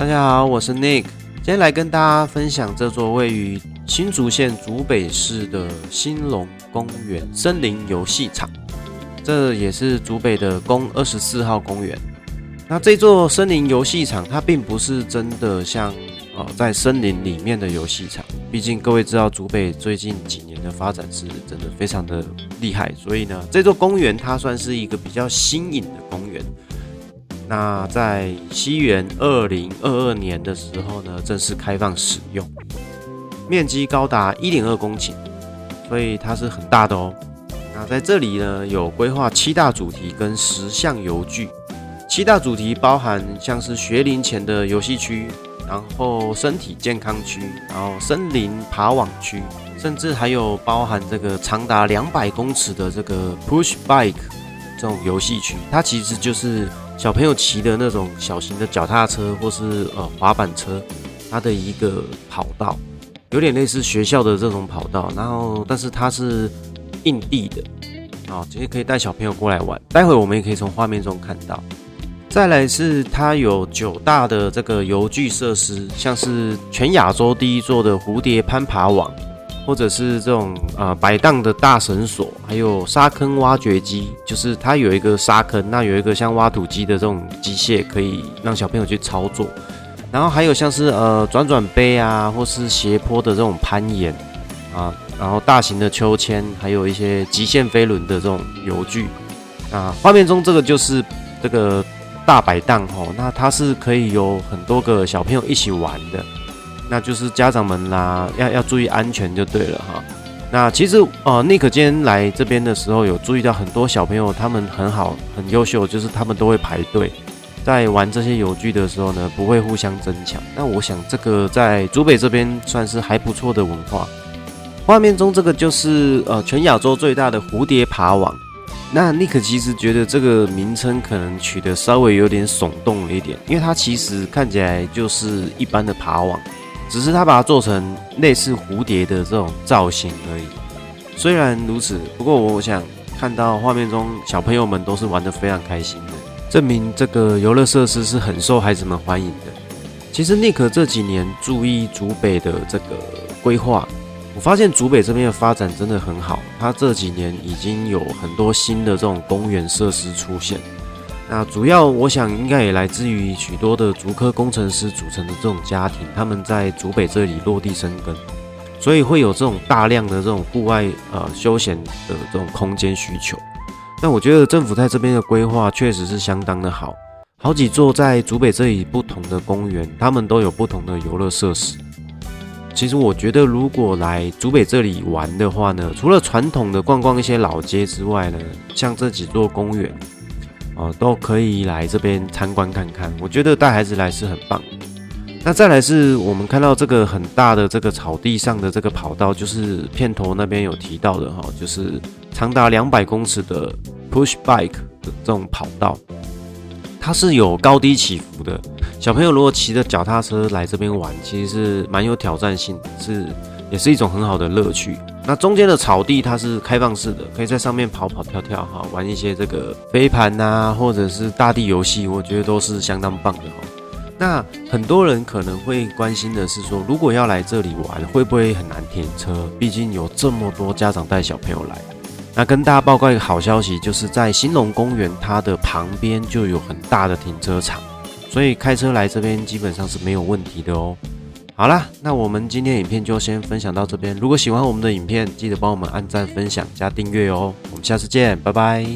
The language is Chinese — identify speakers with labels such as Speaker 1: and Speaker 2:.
Speaker 1: 大家好，我是 Nick， 今天来跟大家分享这座位于新竹县竹北市的兴隆公园森林游戏场，这也是竹北的公24号公园。那这座森林游戏场，它并不是真的像在森林里面的游戏场，毕竟各位知道竹北最近几年的发展是真的非常的厉害，所以呢，这座公园它算是一个比较新颖的公园。那在西元2022年的时候呢，正式开放使用，面积高达 1.2 公顷，所以它是很大的哦。那在这里呢，有规划7大主题跟10项游具。7大主题包含像是学龄前的游戏区，然后身体健康区，然后森林爬网区，甚至还有包含这个长达200公尺的这个 Push Bike 这种游戏区，它其实就是小朋友骑的那种小型的脚踏车或是滑板车，它的一个跑道，有点类似学校的这种跑道，然后但是它是硬地的，直接可以带小朋友过来玩。待会我们也可以从画面中看到。再来是它有9大的这个游具设施，像是全亚洲第一座的蝴蝶攀爬网，或者是这种摆荡的大绳索，还有沙坑挖掘机，就是它有一个沙坑，那有一个像挖土机的这种机械，可以让小朋友去操作。然后还有像是转转杯啊，或是斜坡的这种攀岩啊，然后大型的秋千，还有一些极限飞轮的这种游具。画面中这个就是这个大摆荡那它是可以有很多个小朋友一起玩的。那就是家长们啦，要注意安全就对了哈。那其实Nick 今天来这边的时候，有注意到很多小朋友，他们很好，很优秀，就是他们都会排队，在玩这些游具的时候呢，不会互相争抢。那我想这个在竹北这边算是还不错的文化。画面中这个就是全亚洲最大的蝴蝶爬网。那Nick 其实觉得这个名称可能取得稍微有点耸动了一点，因为它其实看起来就是一般的爬网。只是他把它做成类似蝴蝶的这种造型而已。虽然如此，不过我想看到画面中小朋友们都是玩得非常开心的，证明这个游乐设施是很受孩子们欢迎的。其实 Nick 这几年注意竹北的这个规划，我发现竹北这边的发展真的很好。他这几年已经有很多新的这种公园设施出现。那主要我想应该也来自于许多的竹科工程师组成的这种家庭，他们在竹北这里落地生根，所以会有这种大量的这种户外休闲的这种空间需求。那我觉得政府在这边的规划确实是相当的好，好几座在竹北这里不同的公园，他们都有不同的游乐设施。其实我觉得如果来竹北这里玩的话呢，除了传统的逛逛一些老街之外呢，像这几座公园都可以来这边参观看看，我觉得带孩子来是很棒的。那再来是我们看到这个很大的这个草地上的这个跑道，就是片头那边有提到的就是长达200公尺的 Push Bike 的这种跑道，它是有高低起伏的。小朋友如果骑着脚踏车来这边玩，其实是蛮有挑战性的，也是一种很好的乐趣。那中间的草地它是开放式的，可以在上面跑跑跳跳玩一些这个飞盘啊，或者是大地游戏，我觉得都是相当棒的那很多人可能会关心的是说，如果要来这里玩，会不会很难停车？毕竟有这么多家长带小朋友来。那跟大家报告一个好消息，就是在兴隆公园它的旁边就有很大的停车场，所以开车来这边基本上是没有问题的哦。好啦，那我们今天影片就先分享到这边。如果喜欢我们的影片，记得帮我们按赞、分享、加订阅哦。我们下次见，拜拜。